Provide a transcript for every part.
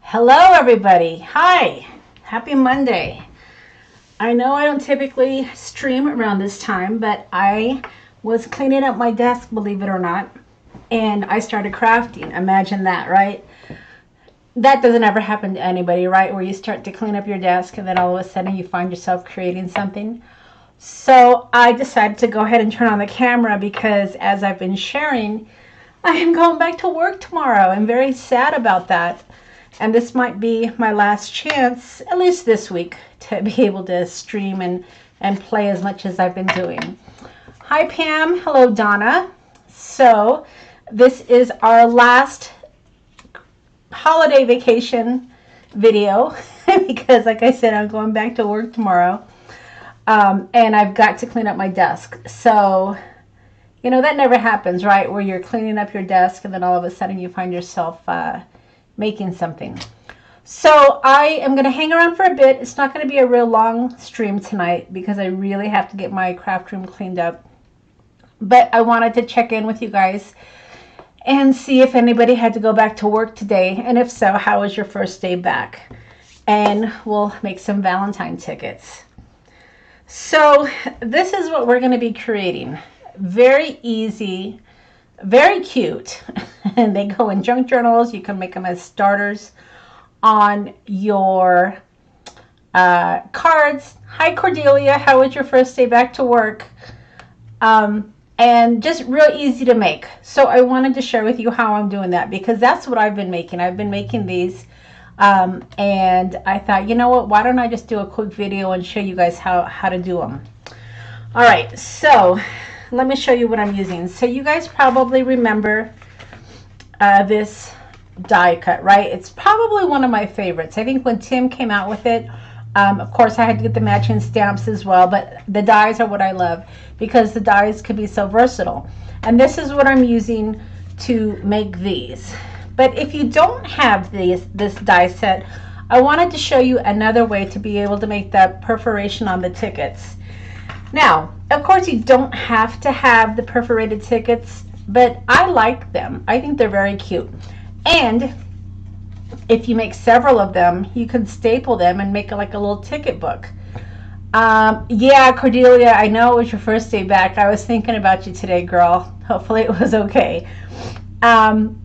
Hello everybody. Hi. Happy Monday. I know I don't typically stream around this time, but I was cleaning up my desk, believe it or not, and I started crafting. Imagine that, right? That doesn't ever happen to anybody, right? Where you start to clean up your desk and then all of a sudden you find yourself creating something. So I decided to go ahead and turn on the camera because, as I've been sharing, I am going back to work tomorrow. I'm very sad about that. And this might be my last chance, at least this week, to be able to stream and play as much as I've been doing. Hi, Pam. Hello, Donna. So this is our last holiday vacation video because, like I said, I'm going back to work tomorrow. And I've got to clean up my desk. So, you know, that never happens, right? Where you're cleaning up your desk and then all of a sudden you find yourself making something. So I am going to hang around for a bit. It's not going to be a real long stream tonight because I really have to get my craft room cleaned up. But I wanted to check in with you guys and see if anybody had to go back to work today. And if so, how was your first day back? And we'll make some Valentine tickets. So this is what we're going to be creating. Very easy, very cute. And they go in junk journals. You can make them as starters on your cards. Hi, Cordelia. How was your first day back to work? And just real easy to make. So I wanted to share with you how I'm doing that because that's what I've been making. I've been making these. And I thought, you know what? Why don't I just do a quick video and show you guys how to do them. All right. So let me show you what I'm using. So you guys probably remember this die cut, right? It's probably one of my favorites. I think when Tim came out with it, of course I had to get the matching stamps as well, but the dies are what I love because the dies can be so versatile. And this is what I'm using to make these. But if you don't have this die set, I wanted to show you another way to be able to make that perforation on the tickets. Now, of course, you don't have to have the perforated tickets, but I like them. I think they're very cute. And if you make several of them, you can staple them and make it like a little ticket book. Yeah, Cordelia, I know it was your first day back. I was thinking about you today, girl. Hopefully it was okay.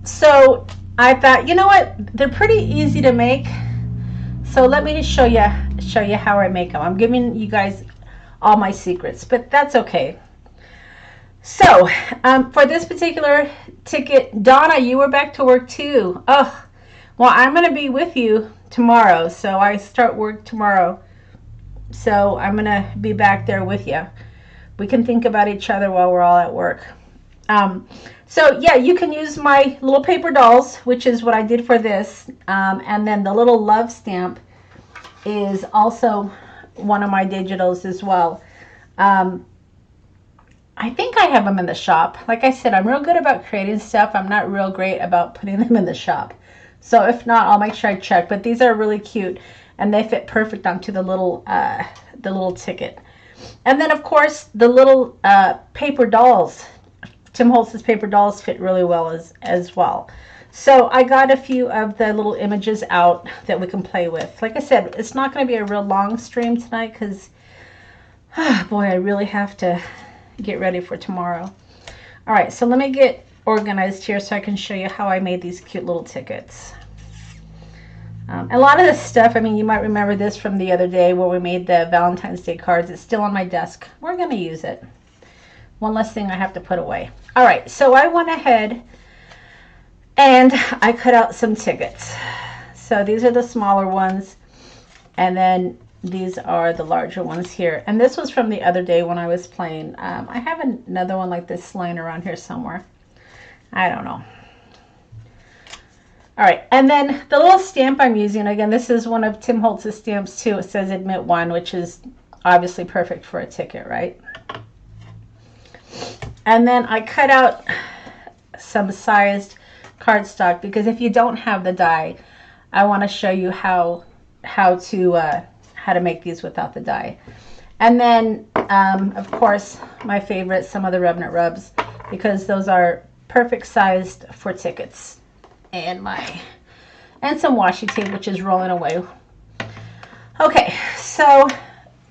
So I thought, you know what? They're pretty easy to make. So let me just show you how I make them. I'm giving you guys all my secrets, but that's okay. So for this particular ticket, Donna, you were back to work too. Oh, well, I'm going to be with you tomorrow. So I start work tomorrow. So I'm going to be back there with you. We can think about each other while we're all at work. So yeah, you can use my little paper dolls, which is what I did for this. And then the little love stamp is also one of my digitals as well. I think I have them in the shop. Like I said, I'm real good about creating stuff. I'm not real great about putting them in the shop. So if not, I'll make sure I check. But these are really cute, and they fit perfect onto the little ticket. And then, of course, the little paper dolls. Tim Holtz's paper dolls fit really well as well. So I got a few of the little images out that we can play with. Like I said, it's not going to be a real long stream tonight because, boy, I really have to get ready for tomorrow. All right, so let me get organized here so I can show you how I made these cute little tickets. A lot of this stuff, I mean, you might remember this from the other day where we made the Valentine's Day cards. It's still on my desk. We're going to use it. One less thing I have to put away. All right, so I went ahead and I cut out some tickets. So these are the smaller ones, and then these are the larger ones here. And this was from the other day when I was playing. I have another one like this laying around here somewhere. I don't know. All right, and then the little stamp I'm using, again, this is one of Tim Holtz's stamps too. It says admit one, which is obviously perfect for a ticket, right? And then I cut out some sized cardstock because if you don't have the die, I want to show you how to make these without the die. And then, of course, my favorite, some of the Revenant rubs, because those are perfect sized for tickets. And my and some washi tape, which is rolling away. Okay, so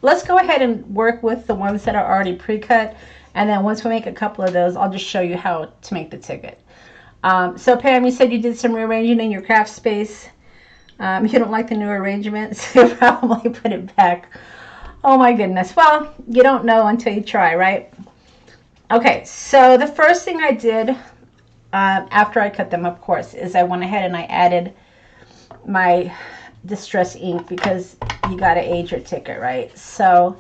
let's go ahead and work with the ones that are already pre-cut, and then once we make a couple of those, I'll just show you how to make the ticket. So Pam, you said you did some rearranging in your craft space. You don't like the new arrangements, so you'll probably put it back. Oh my goodness. Well, you don't know until you try, right? Okay, so the first thing I did after I cut them, of course, is I went ahead and I added my distress ink, because you got to age your ticket, right? So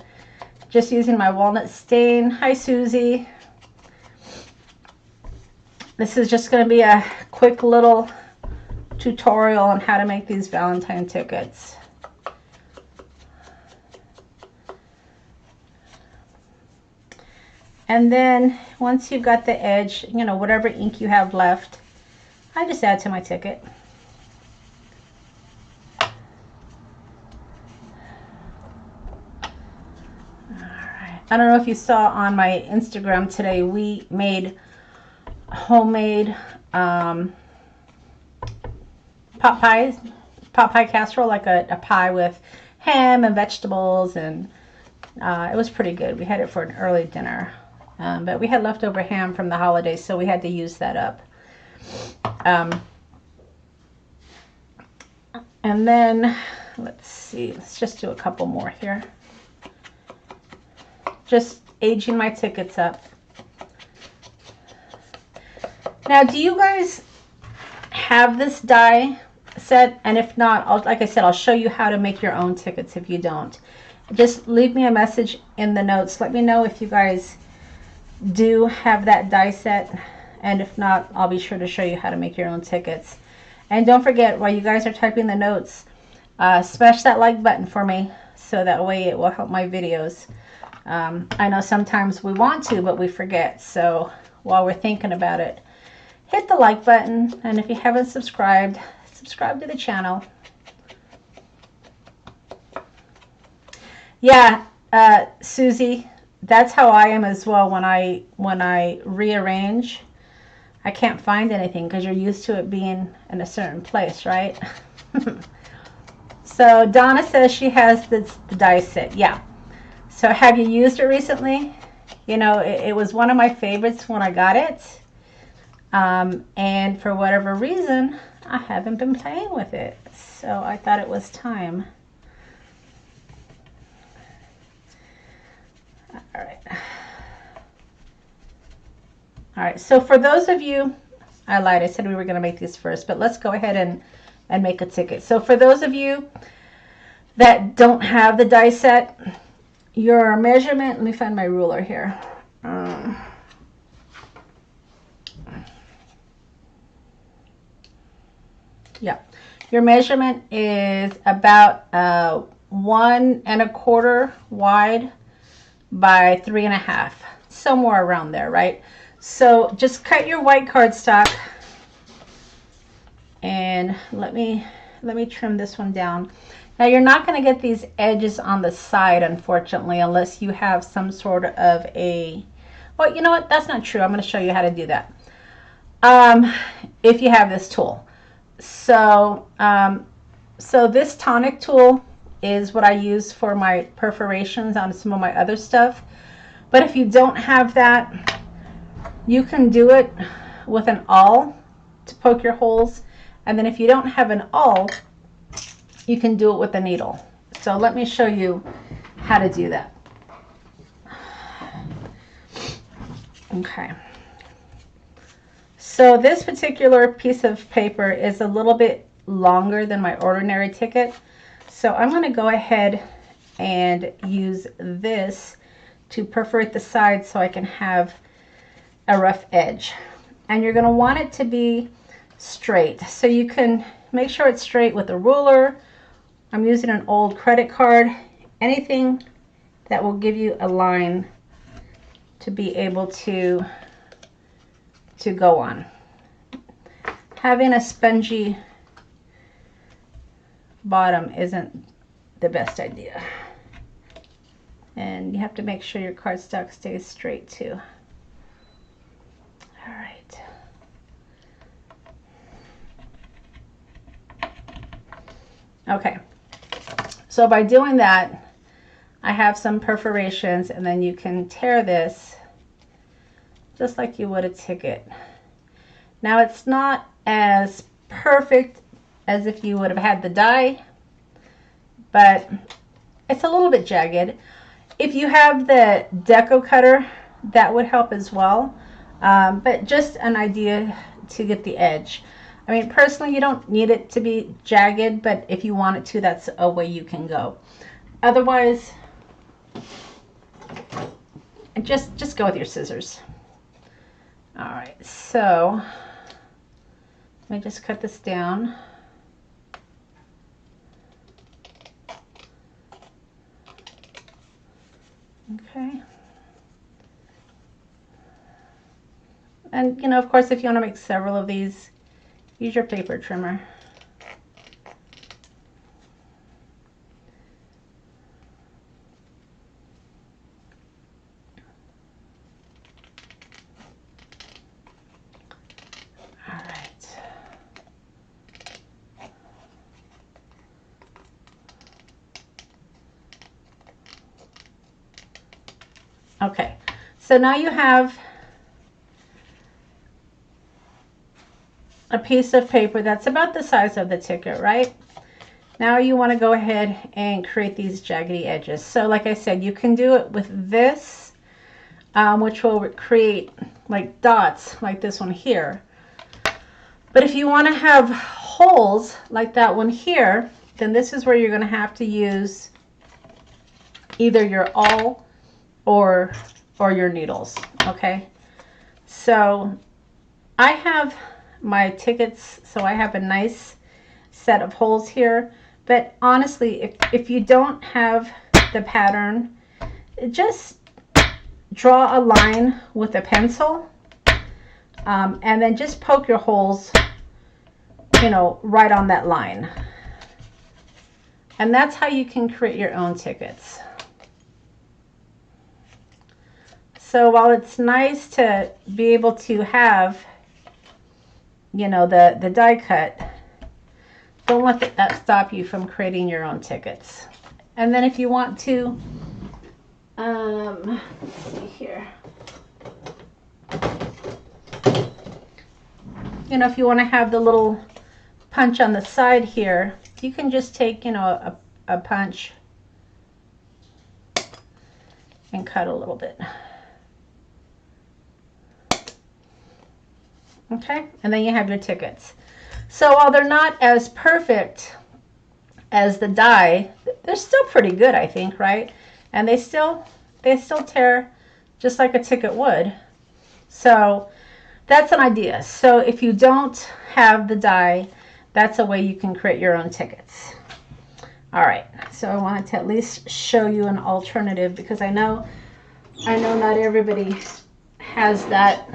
just using my walnut stain. Hi Susie. This is just going to be a quick little tutorial on how to make these Valentine tickets. And then once you've got the edge, you know, whatever ink you have left, I just add to my ticket. I don't know if you saw on my Instagram today, we made homemade pot pie casserole, like a pie with ham and vegetables, and it was pretty good. We had it for an early dinner, but we had leftover ham from the holidays, so we had to use that up. And then, let's see, let's just do a couple more here. Just aging my tickets up. Now, do you guys have this die set? And if not, like I said, I'll show you how to make your own tickets if you don't. Just leave me a message in the notes. Let me know if you guys do have that die set. And if not, I'll be sure to show you how to make your own tickets. And don't forget, while you guys are typing the notes, smash that like button for me, so that way it will help my videos. I know sometimes we want to, but we forget. So while we're thinking about it, hit the like button. And if you haven't subscribed, subscribe to the channel. Yeah, Susie, that's how I am as well. When I rearrange, I can't find anything, because you're used to it being in a certain place, right? So Donna says she has the die set. Yeah. So have you used it recently? You know, it was one of my favorites when I got it. And for whatever reason, I haven't been playing with it. So I thought it was time. All right. All right, so for those of you, I lied, I said we were going to make these first, but let's go ahead and make a ticket. So for those of you that don't have the die set, your measurement, let me find my ruler here. Yeah, your measurement is about 1 1/4 wide by 3 1/2, somewhere around there, right? So just cut your white cardstock, and let me trim this one down. Now you're not going to get these edges on the side, unfortunately, unless you have some sort of a, well, you know what, that's not true. I'm going to show you how to do that if you have this tool. So so this tonic tool is what I use for my perforations on some of my other stuff. But if you don't have that, you can do it with an awl to poke your holes. And then if you don't have an awl, you can do it with a needle. So let me show you how to do that. Okay. So this particular piece of paper is a little bit longer than my ordinary ticket. So I'm going to go ahead and use this to perforate the sides so I can have a rough edge. And you're going to want it to be straight. So you can make sure it's straight with a ruler. I'm using an old credit card. Anything that will give you a line to be able to go on. Having a spongy bottom isn't the best idea. And you have to make sure your cardstock stays straight too. All right. Okay, so by doing that, I have some perforations, and then you can tear this just like you would a ticket. Now it's not as perfect as if you would have had the die, but it's a little bit jagged. If you have the deco cutter, that would help as well, but just an idea to get the edge. I mean, personally, you don't need it to be jagged, but if you want it to, that's a way you can go. Otherwise, just go with your scissors. All right, so let me just cut this down. Okay. And, you know, of course, if you want to make several of these, use your paper trimmer. All right. Okay, so now you have a piece of paper that's about the size of the ticket, right? Now you want to go ahead and create these jaggedy edges. So like I said, you can do it with this, which will create like dots like this one here. But if you want to have holes like that one here, then this is where you're going to have to use either your awl or your needles. Okay, so I have my tickets, so I have a nice set of holes here, but honestly, if you don't have the pattern, just draw a line with a pencil, and then just poke your holes, you know, right on that line, and that's how you can create your own tickets. So while it's nice to be able to have, you know, the die cut, don't let that stop you from creating your own tickets. And then if you want to, let's see here. You know, if you want to have the little punch on the side here, you can just take, you know, a punch and cut a little bit. Okay, and then you have your tickets. So while they're not as perfect as the die, they're still pretty good, I think, right? And they still tear just like a ticket would. So that's an idea. So if you don't have the die, that's a way you can create your own tickets. All right, so I wanted to at least show you an alternative, because I know not everybody has that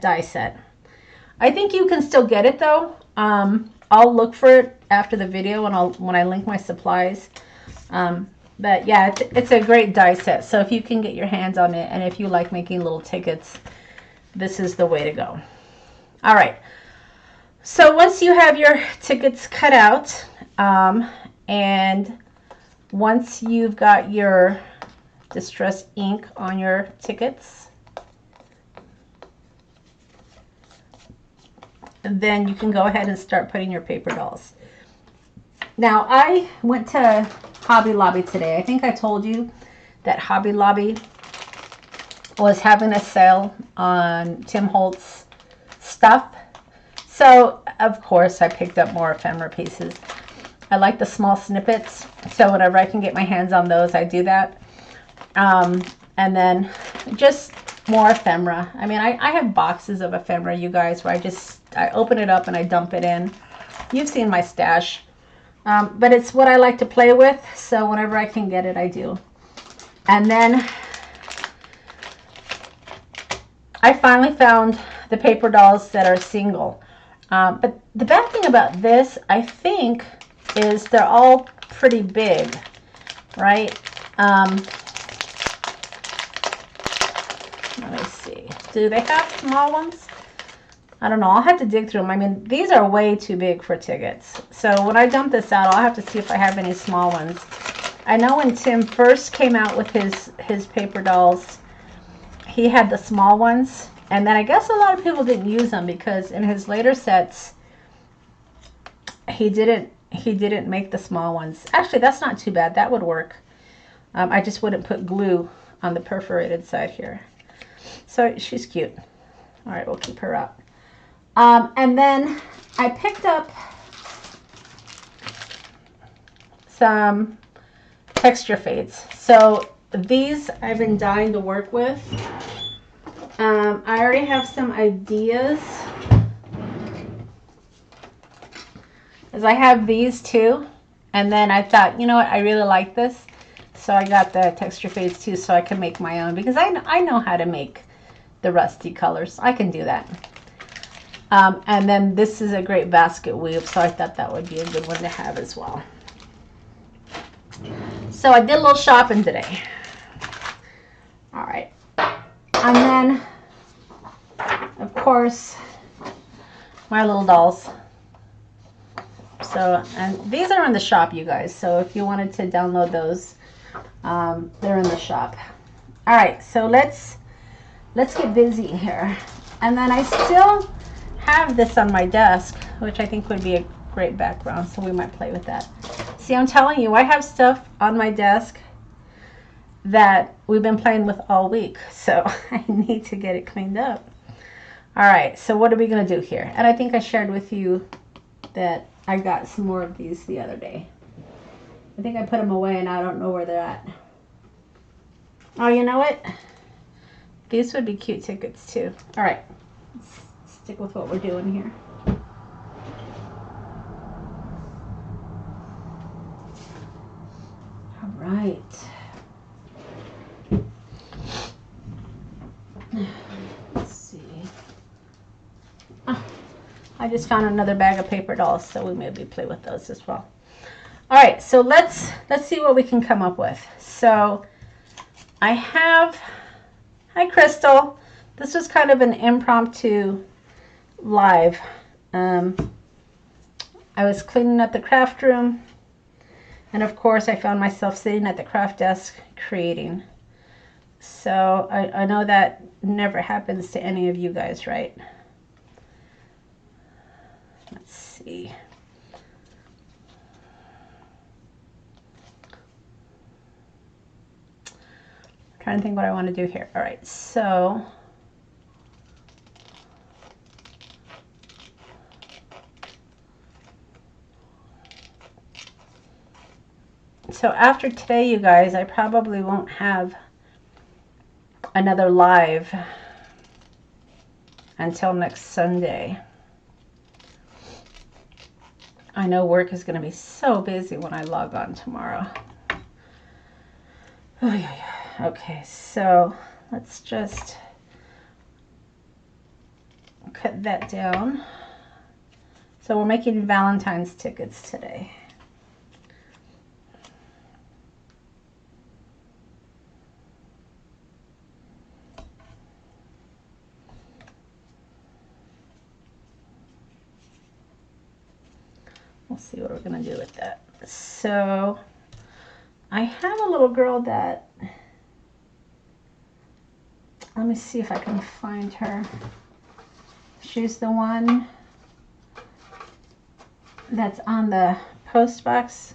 die set. I think you can still get it though. I'll look for it after the video, and when I link my supplies. But yeah, it's a great die set. So if you can get your hands on it, and if you like making little tickets, this is the way to go. All right. So once you have your tickets cut out, and once you've got your distress ink on your tickets, then you can go ahead and start putting your paper dolls. Now, I went to Hobby Lobby today. I think I told you that Hobby Lobby was having a sale on Tim Holtz stuff. So, of course, I picked up more ephemera pieces. I like the small snippets, so whenever I can get my hands on those, I do that. And then just more ephemera. I mean, I have boxes of ephemera, you guys, where I open it up and I dump it in. You've seen my stash. But it's what I like to play with, so whenever I can get it, I do. And then I finally found the paper dolls that are single. But the bad thing about this, I think, is they're all pretty big, right? Let me see. Do they have small ones? I don't know. I'll have to dig through them. I mean, these are way too big for tickets. So when I dump this out, I'll have to see if I have any small ones. I know when Tim first came out with his paper dolls, he had the small ones. And then I guess a lot of people didn't use them because in his later sets, he didn't make the small ones. Actually, that's not too bad. That would work. I just wouldn't put glue on the perforated side here. So she's cute. All right, we'll keep her up. And then I picked up some texture fades. So these I've been dying to work with. I already have some ideas. As I have these too. And then I thought, you know what, I really like this. So I got the texture fades too so I can make my own. Because I know how to make the rusty colors. I can do that. And then this is a great basket weave, so I thought that would be a good one to have as well. So I did a little shopping today. All right. And then, of course, my little dolls. So, and these are in the shop, you guys. So if you wanted to download those, they're in the shop. All right, so let's get busy here. And then I still have this on my desk, which I think would be a great background, so we might play with that. See, I'm telling you, I have stuff on my desk that we've been playing with all week, so I need to get it cleaned up. All right, so what are we going to do here? And I think I shared with you that I got some more of these the other day. I think I put them away and I don't know where they're at. Oh, you know what? These would be cute tickets too. All right. Stick with what we're doing here. All right. Let's see. Oh, I just found another bag of paper dolls, so we maybe play with those as well. All right, so let's see what we can come up with. So I have, hi Crystal. This was kind of an impromptu live. I was cleaning up the craft room, and of course I found myself sitting at the craft desk creating. So I know that never happens to any of you guys, right? Let's see. I'm trying to think what I want to do here. All right, so after today, you guys, I probably won't have another live until next Sunday. I know work is going to be so busy when I log on tomorrow. Oh, yeah. Okay, so let's just cut that down. So we're making Valentine's tickets today. We'll see what we're going to do with that. So I have a little girl that, let me see if I can find her. She's the one that's on the post box.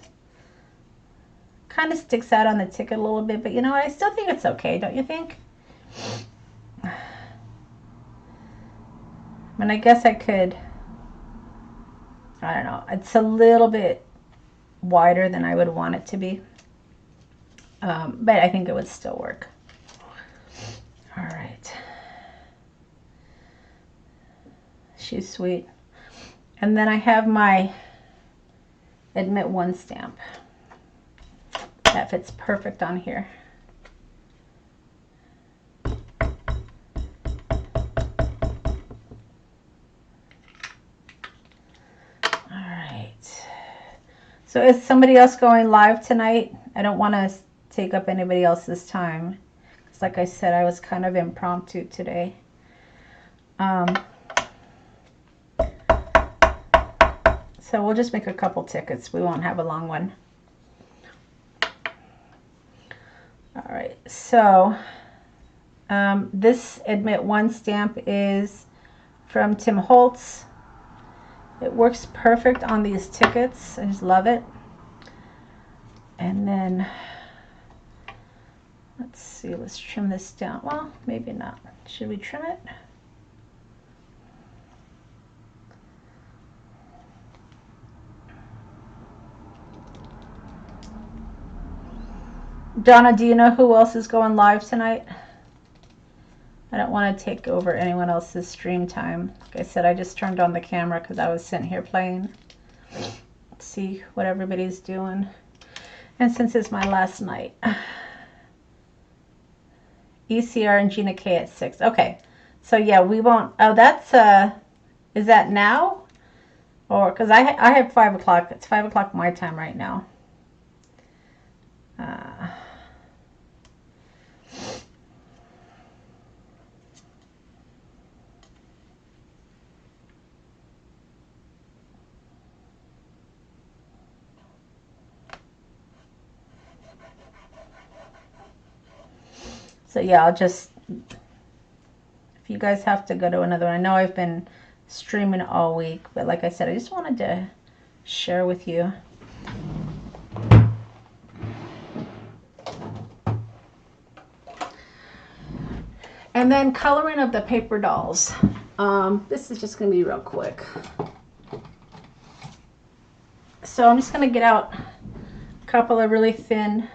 Kind of sticks out on the ticket a little bit, but you know what? I still think it's okay, don't you think? I mean, I guess I could, I don't know. It's a little bit wider than I would want it to be. But I think it would still work. All right. She's sweet. And then I have my Admit One stamp. That fits perfect on here. So is somebody else going live tonight? I don't want to take up anybody else's time. Because like I said, I was kind of impromptu today. So we'll just make a couple tickets. We won't have a long one. All right, so this Admit One stamp is from Tim Holtz. It works perfect on these tickets. I just love it. And then, let's see, let's trim this down. Well, maybe not. Should we trim it? Donna, do you know who else is going live tonight? I don't want to take over anyone else's stream time. Like I said, I just turned on the camera because I was sitting here playing. Let's see what everybody's doing. And since it's my last night. ECR and Gina K at 6. Okay. So yeah, we won't. Oh, that's, is that now? Or, because I have 5 o'clock. It's 5 o'clock my time right now. So yeah, I'll just, if you guys have to go to another one, I know I've been streaming all week, but like I said, I just wanted to share with you. And then coloring of the paper dolls. This is just going to be real quick. So I'm just going to get out a couple of really thin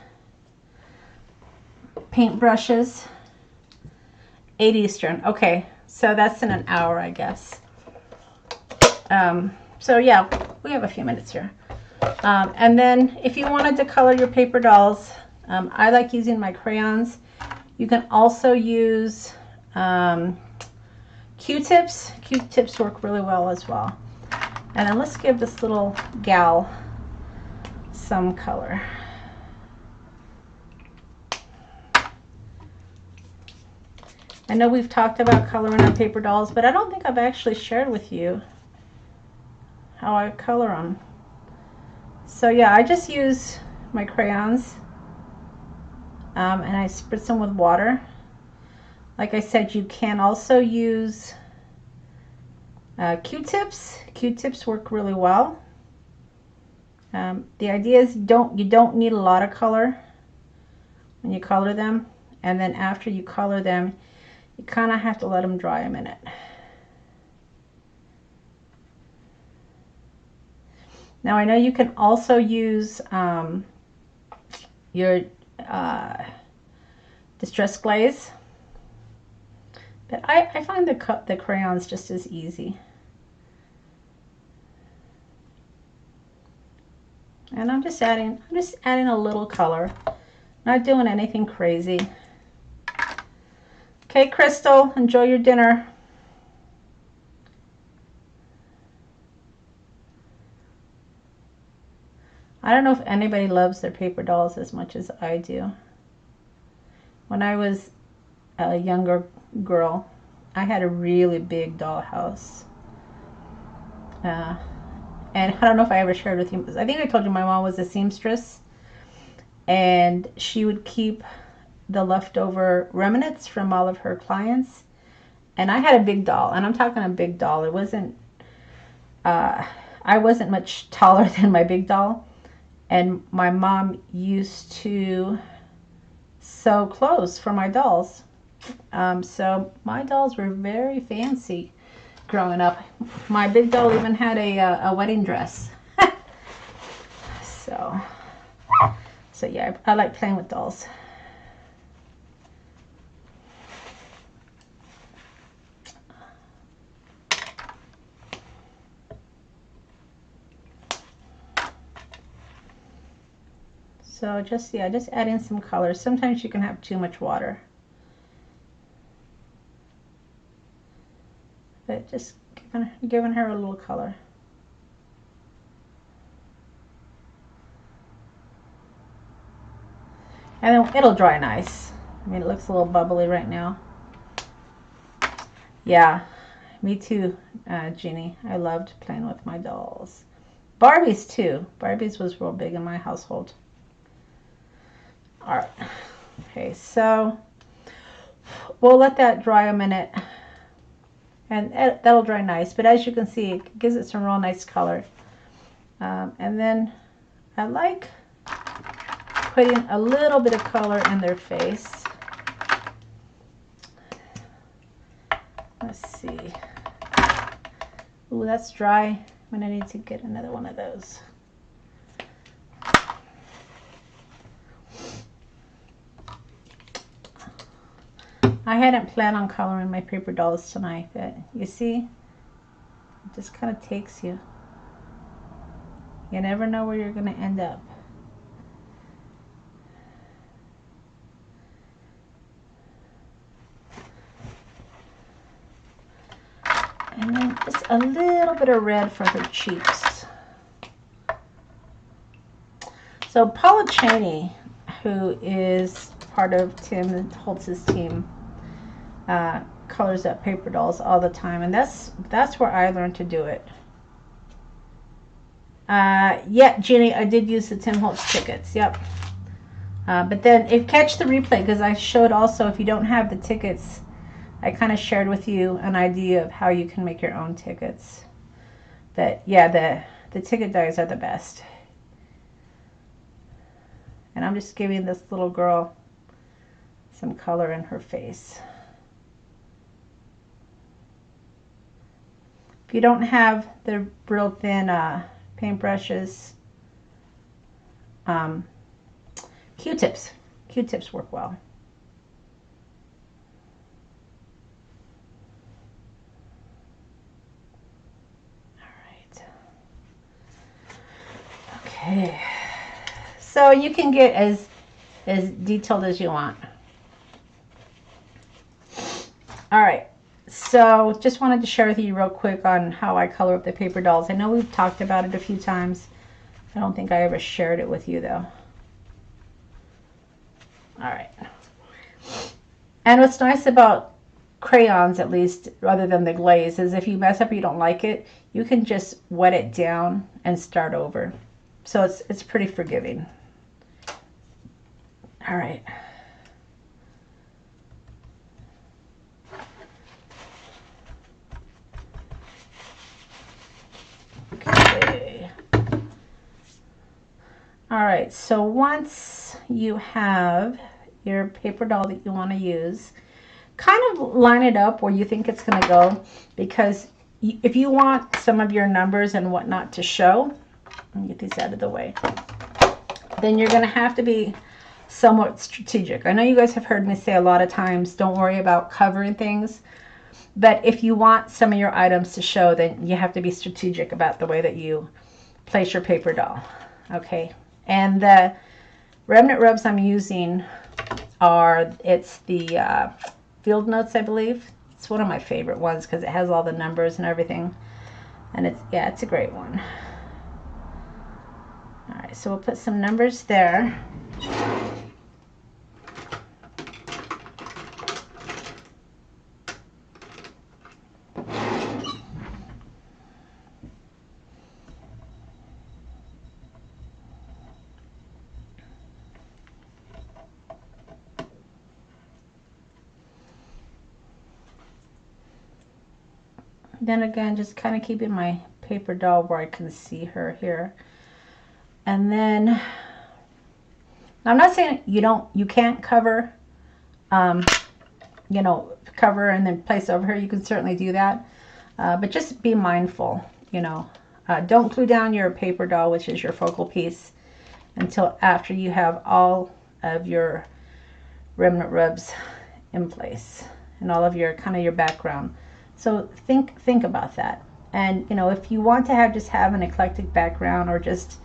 paint brushes. 8 Eastern. Okay, so that's in an hour, I guess. So yeah, we have a few minutes here. And then if you wanted to color your paper dolls, I like using my crayons. You can also use Q-tips. Q-tips work really well as well. And then let's give this little gal some color. I know we've talked about coloring our paper dolls, but I don't think I've actually shared with you how I color them. So yeah, I just use my crayons and I spritz them with water. Like I said, you can also use Q-tips. Q-tips work really well. The idea is you don't need a lot of color when you color them, and then after you color them, you kind of have to let them dry a minute. Now I know you can also use your Distress Glaze, but I find the crayons just as easy. And I'm just adding a little color, not doing anything crazy. Okay, Crystal, enjoy your dinner. I don't know if anybody loves their paper dolls as much as I do. When I was a younger girl, I had a really big doll house. And I don't know if I ever shared with you, I think I told you my mom was a seamstress, and she would keep the leftover remnants from all of her clients. And I had a big doll, and I'm talking a big doll. It wasn't, I wasn't much taller than my big doll, and my mom used to sew clothes for my dolls. So my dolls were very fancy growing up. My big doll even had a wedding dress. So yeah, I like playing with dolls. So just adding some colors. Sometimes you can have too much water, but just giving her a little color. And then it'll dry nice. I mean, it looks a little bubbly right now. Yeah, me too, Jeannie. I loved playing with my dolls. Barbies too. Barbies was real big in my household. All right. Okay, so we'll let that dry a minute, and that'll dry nice. But as you can see, it gives it some real nice color. And then I like putting a little bit of color in their face. Let's see. Ooh, that's dry. I'm gonna need to get another one of those. I hadn't planned on coloring my paper dolls tonight, but you see, it just kind of takes you. You never know where you're gonna end up. And then just a little bit of red for her cheeks. So Paula Cheney, who is part of Tim Holtz's team, colors up paper dolls all the time, and that's where I learned to do it. Yeah, Jeannie, I did use the Tim Holtz tickets. Yep. But then if catch the replay, because I showed also if you don't have the tickets, I kind of shared with you an idea of how you can make your own tickets. But yeah, the ticket dies are the best. And I'm just giving this little girl some color in her face. If you don't have the real thin paintbrushes, Q-tips. Q-tips work well. Okay, so you can get as detailed as you want. All right, so just wanted to share with you real quick on how I color up the paper dolls. I know we've talked about it a few times. I don't think I ever shared it with you though. All right, and what's nice about crayons, at least rather than the glaze, is if you mess up or you don't like it, you can just wet it down and start over. So it's pretty forgiving. All right. Okay. All right, so once you have your paper doll that you want to use, kind of line it up where you think it's going to go, because if you want some of your numbers and whatnot to show, let me get these out of the way, then you're going to have to be somewhat strategic. I know you guys have heard me say a lot of times, don't worry about covering things, but if you want some of your items to show, then you have to be strategic about the way that you place your paper doll. Okay, and the remnant rubs I'm using are, it's the Field Notes, I believe. It's one of my favorite ones because it has all the numbers and everything, and it's, yeah, it's a great one. All right, so we'll put some numbers there. Then again, just kind of keeping my paper doll where I can see her here. And then, I'm not saying you can't cover, you know, cover and then place over her. You can certainly do that. But just be mindful, you know. Don't glue down your paper doll, which is your focal piece, until after you have all of your remnant rubs in place and all of your kind of your background. So think about that. And you know, if you want to just have an eclectic background, or just,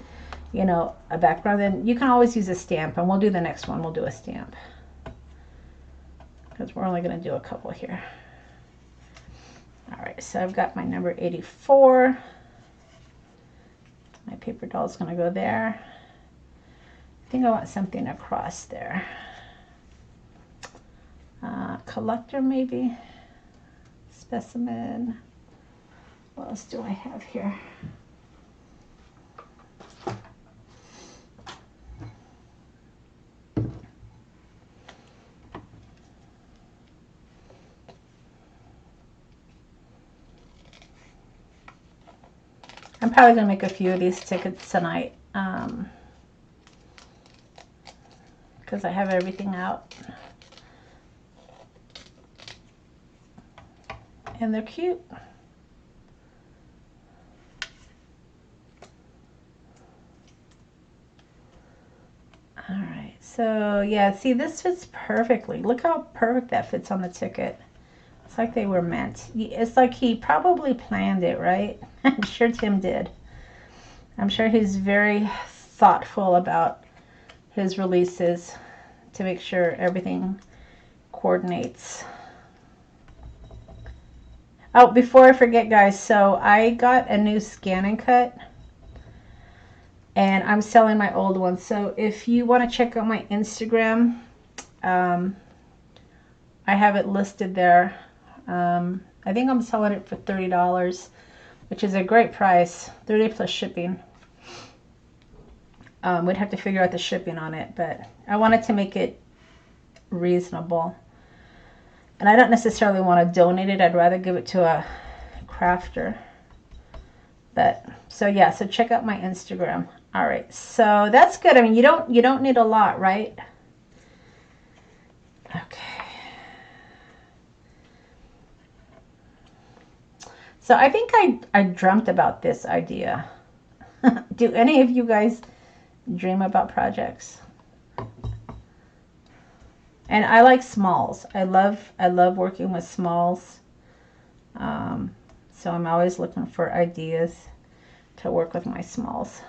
you know, a background, then you can always use a stamp, and we'll do the next one. We'll do a stamp because we're only going to do a couple here. All right, so I've got my number 84. My paper doll is going to go there. I think I want something across there. Collector maybe. Specimen. What else do I have here? I'm probably going to make a few of these tickets tonight because I have everything out. And they're cute. All right, so yeah, see, this fits perfectly. Look how perfect that fits on the ticket. It's like they were meant. It's like he probably planned it, right? I'm sure Tim did. I'm sure he's very thoughtful about his releases to make sure everything coordinates. Oh, before I forget, guys, so I got a new scan and cut, and I'm selling my old one. So if you want to check out my Instagram, I have it listed there. I think I'm selling it for $30, which is a great price, $30 plus shipping. We'd have to figure out the shipping on it, but I wanted to make it reasonable. And I don't necessarily want to donate it. I'd rather give it to a crafter. But so yeah, so check out my Instagram. All right, so that's good. I mean, you don't need a lot, right? Okay. So I think I dreamt about this idea. Do any of you guys dream about projects? And I like smalls. I love working with smalls. So I'm always looking for ideas to work with my smalls.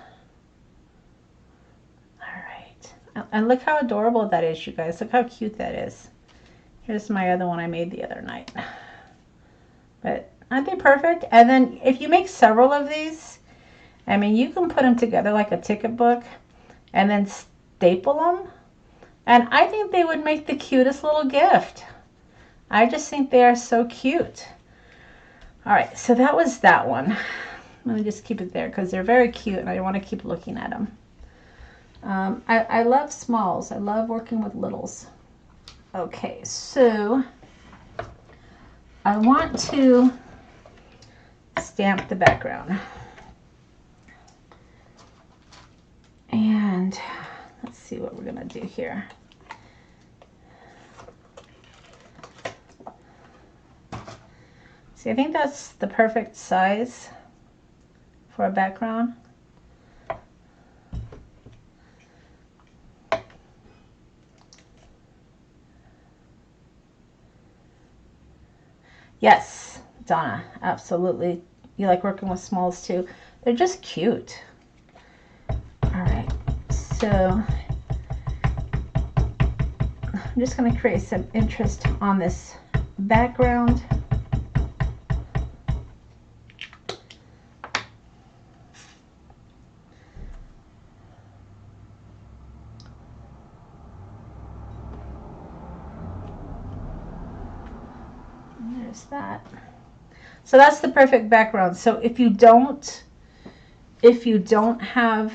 All right. And look how adorable that is, you guys. Look how cute that is. Here's my other one I made the other night. But aren't they perfect? And then if you make several of these, I mean, you can put them together like a ticket book and then staple them. And I think they would make the cutest little gift. I just think they are so cute. All right, so that was that one. Let me just keep it there because they're very cute and I want to keep looking at them. I love smalls. I love working with littles. Okay, so I want to stamp the background. And let's see what we're going to do here. See, I think that's the perfect size for a background. Yes, Donna, absolutely. You like working with smalls too. They're just cute. All right, so I'm just going to create some interest on this background. There's that. So that's the perfect background. So if you don't have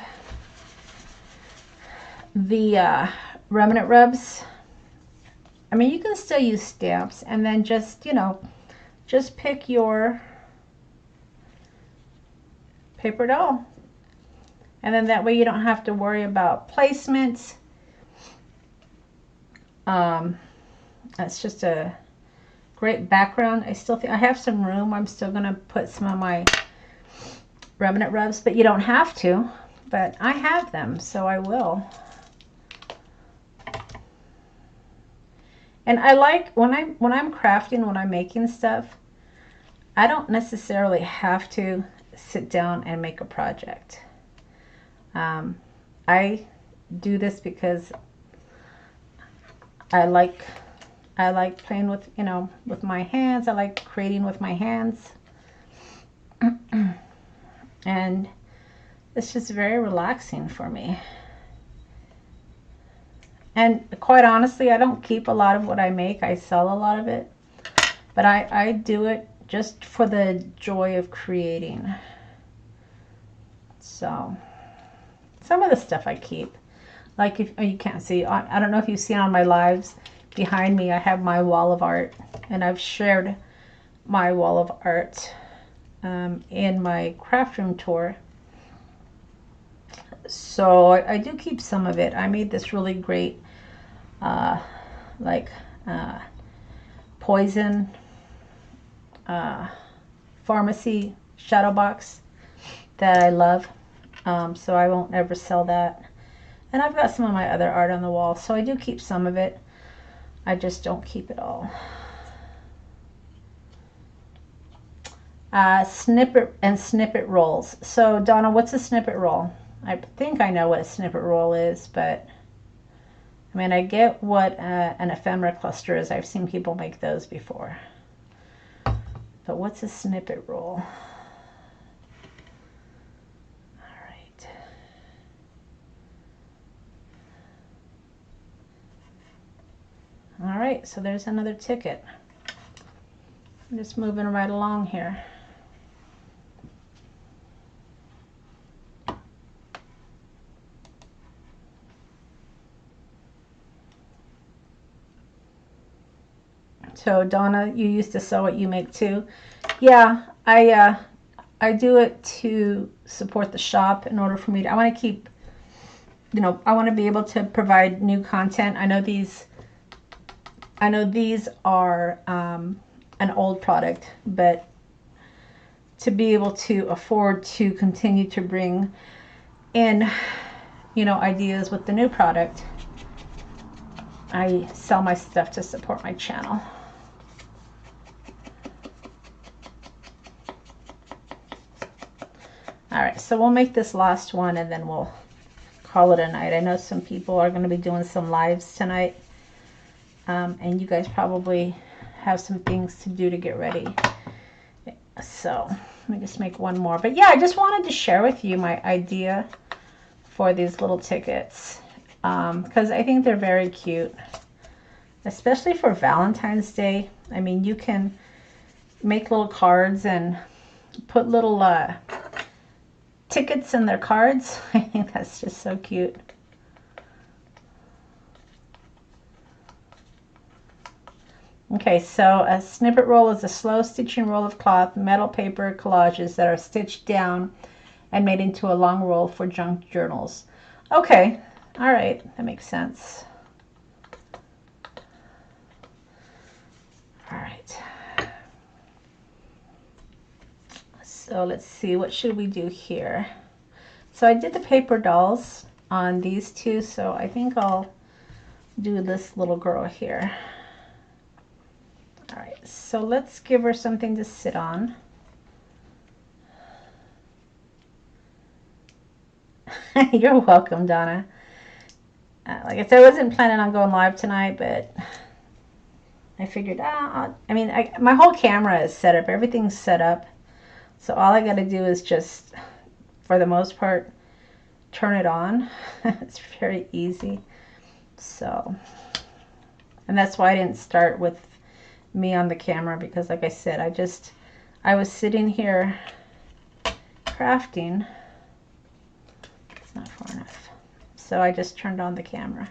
the remnant rubs, I mean, you can still use stamps and then just, you know, just pick your paper doll. And then that way you don't have to worry about placement. That's just a great background. I still think I have some room. I'm still going to put some of my remnant rubs, but you don't have to. But I have them, so I will. And I like when I'm crafting, when I'm making stuff, I don't necessarily have to sit down and make a project. I do this because I like playing with, you know, with my hands. I like creating with my hands. And it's just very relaxing for me. And quite honestly, I don't keep a lot of what I make. I sell a lot of it. But I do it just for the joy of creating. So some of the stuff I keep. Like, if you can't see, I don't know if you've seen on my lives, behind me I have my wall of art, and I've shared my wall of art in my craft room tour. So I do keep some of it. I made this really great like poison pharmacy shadow box that I love. So I won't ever sell that. And I've got some of my other art on the wall, so I do keep some of it. I just don't keep it all. Snippet and snippet rolls. So Donna, what's a snippet roll? I think I know what a snippet roll is, but I mean, I get what an ephemera cluster is. I've seen people make those before. But what's a snippet roll? All right, so there's another ticket. I'm just moving right along here. So Donna, you used to sew what you make too. Yeah, I do it to support the shop in order for me to, I want to keep, you know, I want to be able to provide new content. I know these are an old product, but to be able to afford to continue to bring in, you know, ideas with the new product, I sell my stuff to support my channel. All right, so we'll make this last one and then we'll call it a night. I know some people are going to be doing some lives tonight. And you guys probably have some things to do to get ready. So let me just make one more. But yeah, I just wanted to share with you my idea for these little tickets, because I think they're very cute, especially for Valentine's Day. I mean, you can make little cards and put little tickets in their cards. I think that's just so cute. Okay, so a snippet roll is a slow stitching roll of cloth, metal paper collages that are stitched down and made into a long roll for junk journals. Okay, all right, that makes sense. All right. So let's see, what should we do here? So I did the paper dolls on these two, so I think I'll do this little girl here. All right, so let's give her something to sit on. You're welcome, Donna. Like I said, I wasn't planning on going live tonight, but I figured, my whole camera is set up. Everything's set up. So all I got to do is just, for the most part, turn it on. It's very easy. So, and that's why I didn't start with me on the camera, because like I said, I was sitting here crafting. It's not far enough. So I just turned on the camera.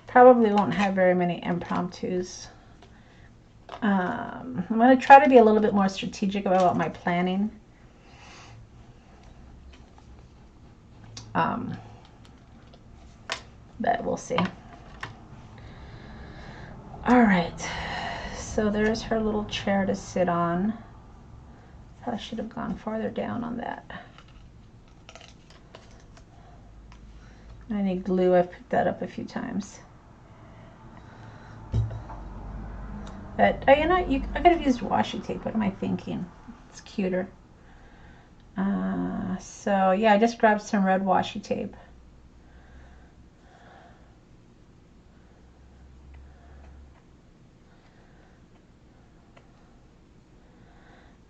Probably won't have very many impromptus. I'm going to try to be a little bit more strategic about my planning. But we'll see. All right, so there's her little chair to sit on. Probably should have gone farther down on that. I need glue. I've picked that up a few times. But you know, I could have used washi tape. What am I thinking? It's cuter. So yeah, I just grabbed some red washi tape.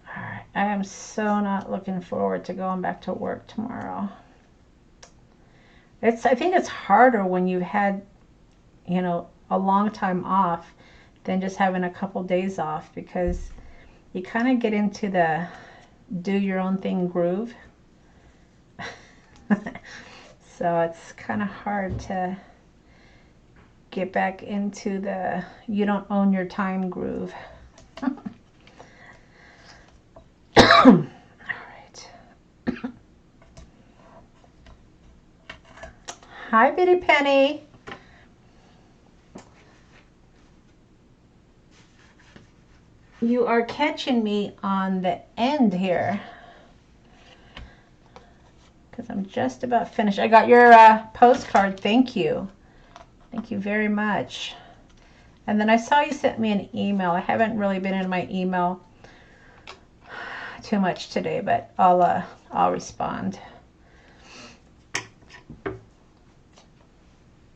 Alright, I am so not looking forward to going back to work tomorrow. I think it's harder when you've had, you know, a long time off than just having a couple days off, because you kind of get into the do your own thing groove. So it's kind of hard to get back into the you don't own your time groove. All right. Hi, Bitty Penny. You are catching me on the end here because I'm just about finished. I got your postcard. Thank you. Thank you very much. And then I saw you sent me an email. I haven't really been in my email too much today, but I'll respond.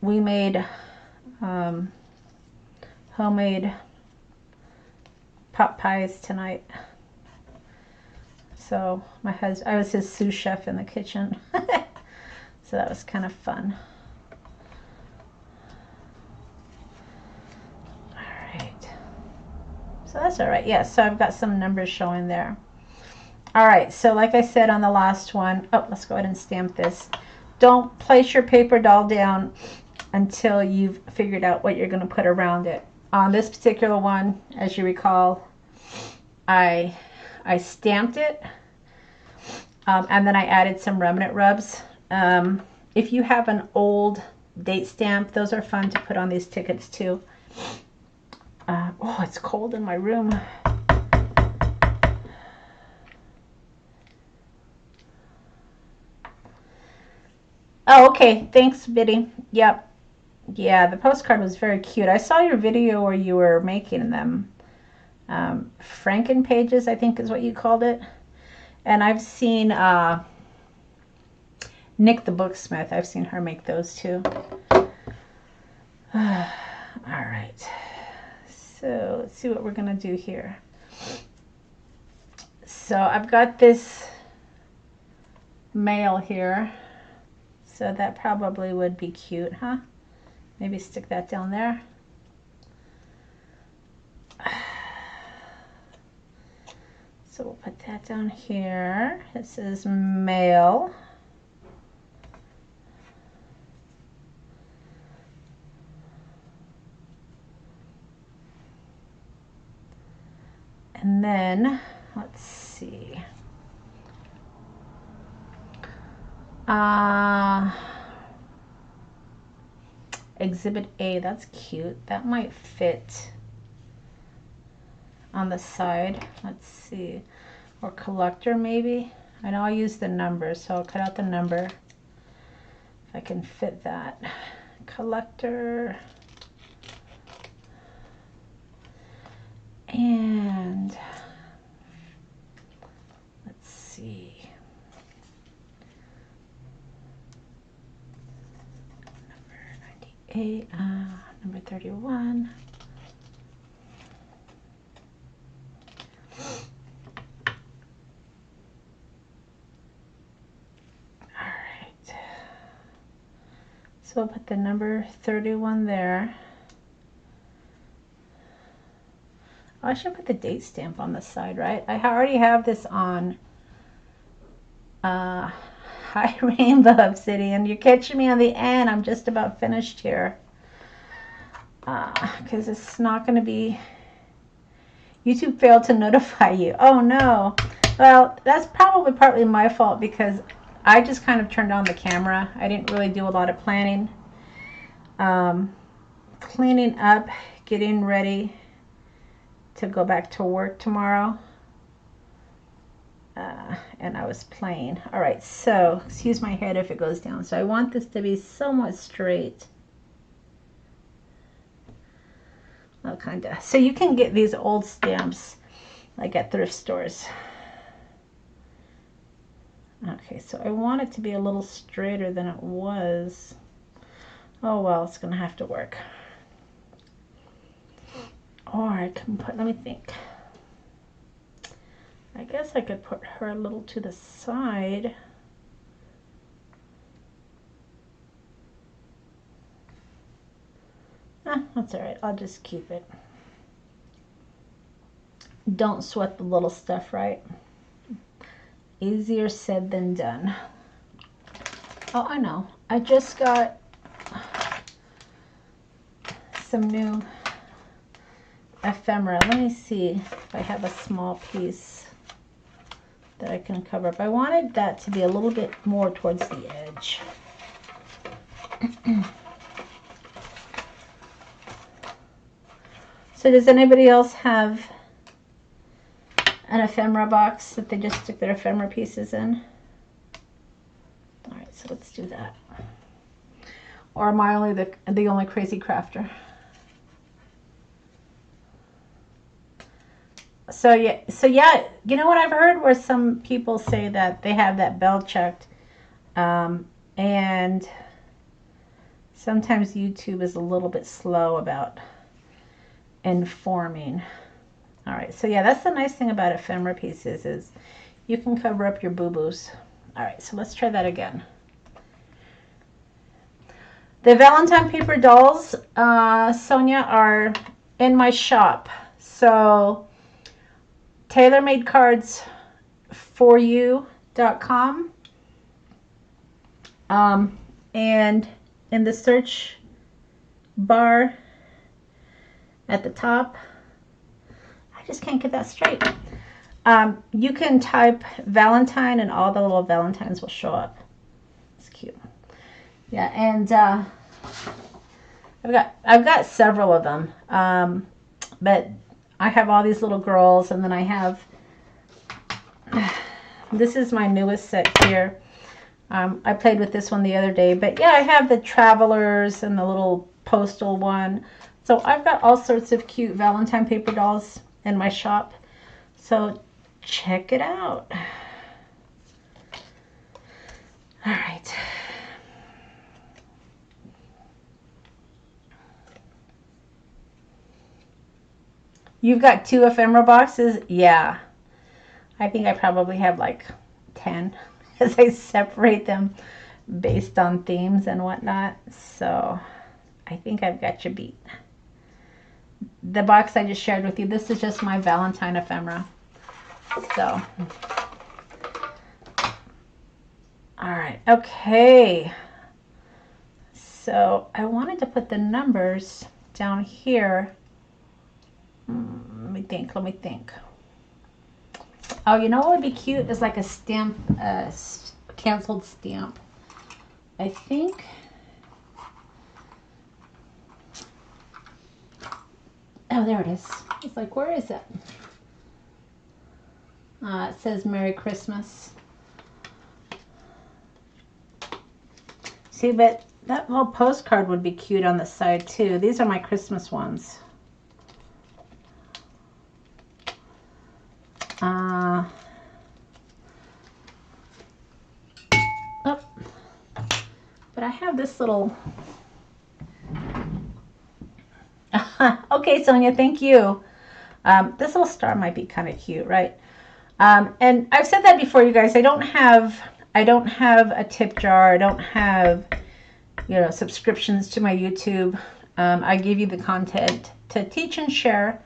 We made homemade pot pies tonight. So I was his sous chef in the kitchen. So that was kind of fun. All right. So that's all right. Yeah, so I've got some numbers showing there. All right, so like I said on the last one, oh, let's go ahead and stamp this. Don't place your paper doll down until you've figured out what you're going to put around it. On this particular one, as you recall, I stamped it, and then I added some remnant rubs. If you have an old date stamp, those are fun to put on these tickets too. Oh, it's cold in my room. Oh, okay. Thanks, Biddy. Yep. Yeah, the postcard was very cute. I saw your video where you were making them. Franken pages, I think is what you called it. And I've seen Nick the Booksmith. I've seen her make those too. All right. So let's see what we're going to do here. So I've got this mail here. So that probably would be cute, huh? Maybe stick that down there. So we'll put that down here. It says mail. And then, let's see. Exhibit A, that's cute. That might fit on the side. Let's see. Or collector maybe. I know I'll use the number, so I'll cut out the number if I can fit that. Collector. And let's see. Number 31. All right. So we'll put the number 31 there. Oh, I should put the date stamp on the side, right? I already have this on High Rainbow Obsidian. You're catching me on the end. I'm just about finished here. Because it's not going to be... YouTube failed to notify you. Oh, no. Well, that's probably partly my fault because I just kind of turned on the camera. I didn't really do a lot of planning. Cleaning up, getting ready to go back to work tomorrow. And I was playing. All right, so excuse my head if it goes down. So I want this to be somewhat straight. Well, kind of. So you can get these old stamps like at thrift stores. Okay, so I want it to be a little straighter than it was. Oh, well, it's going to have to work. Or I can put, let me think. I guess I could put her a little to the side. That's all right. I'll just keep it. Don't sweat the little stuff, right? Easier said than done. Oh, I know. I just got some new ephemera. Let me see if I have a small piece that I can cover up. I wanted that to be a little bit more towards the edge. So does anybody else have an ephemera box that they just stick their ephemera pieces in? All right, so let's do that. Or am I only the only crazy crafter? So yeah, you know what I've heard where some people say that they have that bell checked, and sometimes YouTube is a little bit slow about informing. All right, so yeah, that's the nice thing about ephemera pieces is you can cover up your boo-boos. All right, so let's try that again. The Valentine paper dolls, Sonia, are in my shop. So Taylormadecards4u.com, and in the search bar at the top, I just can't get that straight. You can type Valentine and all the little Valentines will show up. It's cute. Yeah, and I've got several of them, but I have all these little girls, and then I have, this is my newest set here. I played with this one the other day, but yeah, I have the travelers and the little postal one. So I've got all sorts of cute Valentine paper dolls in my shop. So check it out. All right. You've got 2 ephemera boxes? Yeah. I think I probably have like 10 because I separate them based on themes and whatnot. So I think I've got you beat. The box I just shared with you, this is just my Valentine ephemera. So, all right, okay. So I wanted to put the numbers down here. Let me think. Oh, you know what would be cute is like a stamp, canceled stamp. I think. Oh, there it is. It's like, where is it? It says Merry Christmas. See, but that little postcard would be cute on the side too. These are my Christmas ones. Oh, but I have this little. Okay, Sonia, thank you. This little star might be kind of cute, right? And I've said that before, you guys. I don't have a tip jar. I don't have, subscriptions to my YouTube. I give you the content to teach and share.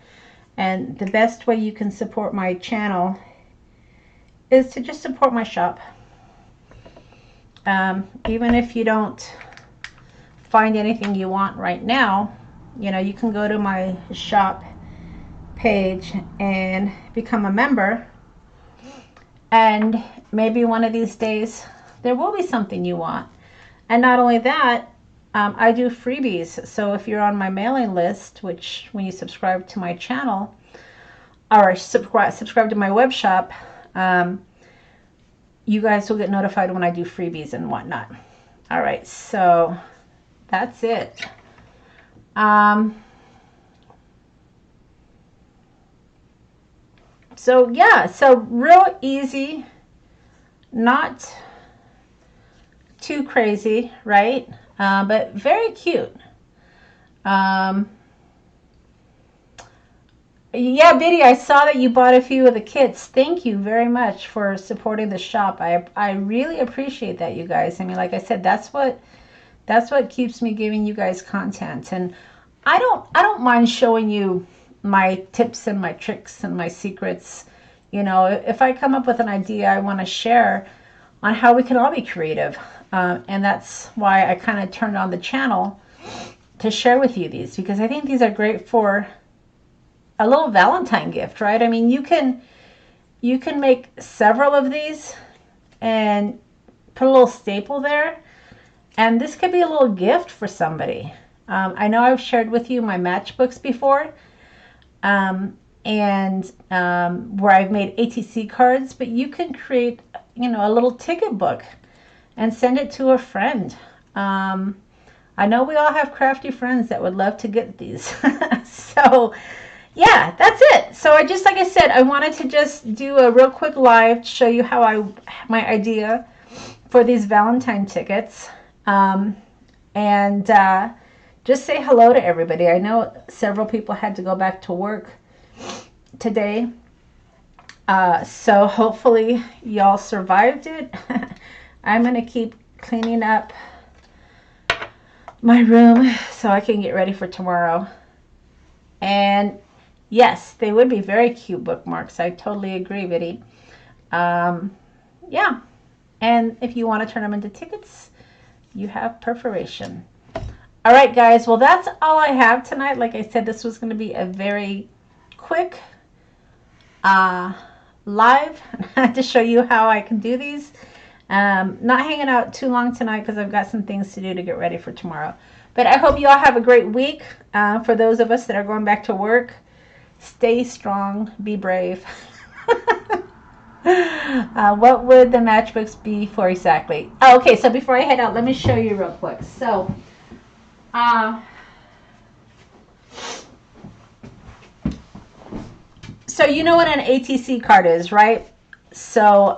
And the best way you can support my channel is to just support my shop. Even if you don't find anything you want right now, you can go to my shop page and become a member. And maybe one of these days there will be something you want. And not only that, I do freebies. So if you're on my mailing list, which when you subscribe to my channel or subscribe to my web shop, you guys will get notified when I do freebies and whatnot. All right, so that's it. So yeah, so real easy, not too crazy, right? But very cute. Yeah, Biddy, I saw that you bought a few of the kits. Thank you very much for supporting the shop. I really appreciate that, you guys. I mean, like I said, that's what keeps me giving you guys content. And I don't mind showing you my tips and my tricks and my secrets. If I come up with an idea I want to share on how we can all be creative. And that's why I kind of turned on the channel share with you these, because I think these are great for a little Valentine gift, right? I mean, you can make several of these and put a little staple there, and this could be a little gift for somebody. I know I've shared with you my matchbooks before, and where I've made ATC cards, but you can create, you know, a little ticket book and send it to a friend. I know we all have crafty friends that would love to get these. So yeah, that's it. So I just, like I said, I wanted to just do a real quick live to show you how my idea for these Valentine tickets, and just say hello to everybody. I know several people had to go back to work today, so hopefully y'all survived it. I'm gonna keep cleaning up my room so I can get ready for tomorrow. And yes, they would be very cute bookmarks. I totally agree, Viddy. Yeah, and if you want to turn them into tickets, you have perforation. All right, guys, well, that's all I have tonight. Like I said, this was going to be a very quick live to show you how I can do these. Not hanging out too long tonight because I've got some things to do to get ready for tomorrow. But I hope you all have a great week. For those of us that are going back to work, stay strong, be brave. What would the matchbooks be for exactly? Oh, okay, so before I head out, let me show you real quick. So, you know what an ATC card is, right? So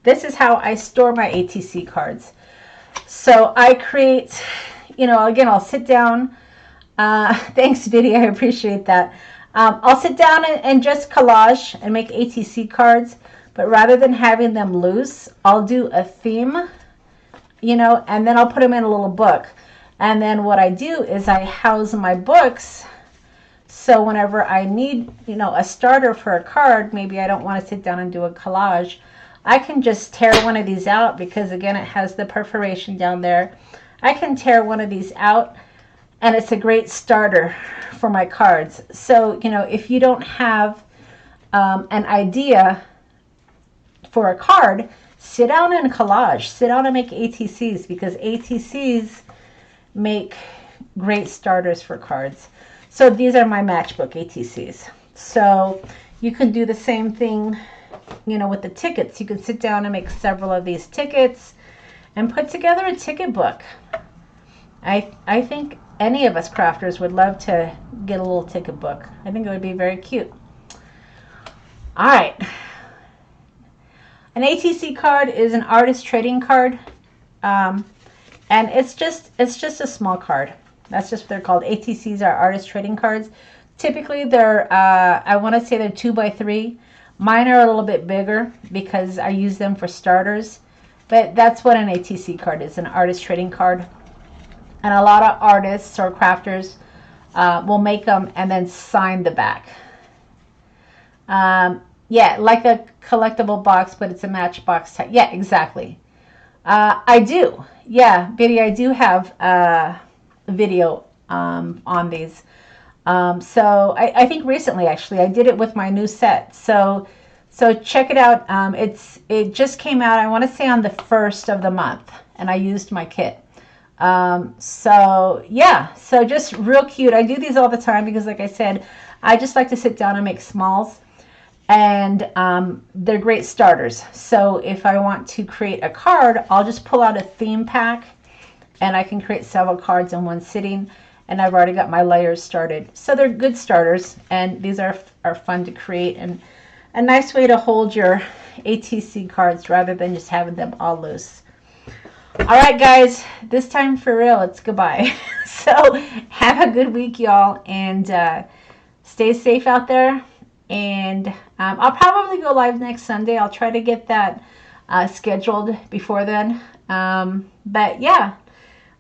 this is how I store my ATC cards. So I create, you know, again, I'll sit down. Thanks, Viddy, I appreciate that. I'll sit down and just collage and make ATC cards, but rather than having them loose, I'll do a theme, you know, and then I'll put them in a little book. And then what I do is I house my books, so whenever I need, you know, a starter for a card, maybe I don't want to sit down and do a collage, I can just tear one of these out, because again, it has the perforation down there. I can tear one of these out, and it's a great starter for my cards. So, you know, if you don't have an idea for a card, sit down and collage. Sit down and make ATCs, because ATCs make great starters for cards. So these are my matchbook ATCs. So you can do the same thing, you know, with the tickets. You can sit down and make several of these tickets and put together a ticket book. I think any of us crafters would love to get a little ticket book. I think it would be very cute. All right. An ATC card is an artist trading card. And it's just a small card. That's just what they're called. ATCs are artist trading cards. Typically they're, I want to say they're 2x3. Mine are a little bit bigger because I use them for starters. But that's what an ATC card is, an artist trading card. And a lot of artists or crafters will make them and then sign the back. Yeah, like a collectible box, but it's a matchbox type. Yeah, exactly. I do. Yeah, Biddy, I do have a video on these. So I think recently, actually, I did it with my new set. So check it out. It just came out, I want to say on the 1st of the month, and I used my kit. So yeah, so just real cute. I do these all the time because, like I said, I just like to sit down and make smalls, and they're great starters. So if I want to create a card, I'll just pull out a theme pack and I can create several cards in one sitting, and I've already got my layers started. So they're good starters, and these are fun to create and a nice way to hold your ATC cards rather than just having them all loose. All right, guys, this time for real, it's goodbye. So have a good week, y'all, and stay safe out there. And I'll probably go live next Sunday. I'll try to get that scheduled before then. But yeah,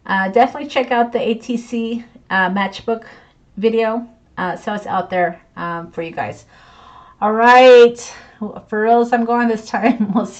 definitely check out the ATC matchbook video. So it's out there for you guys. All right, for reals, I'm going this time. We'll see.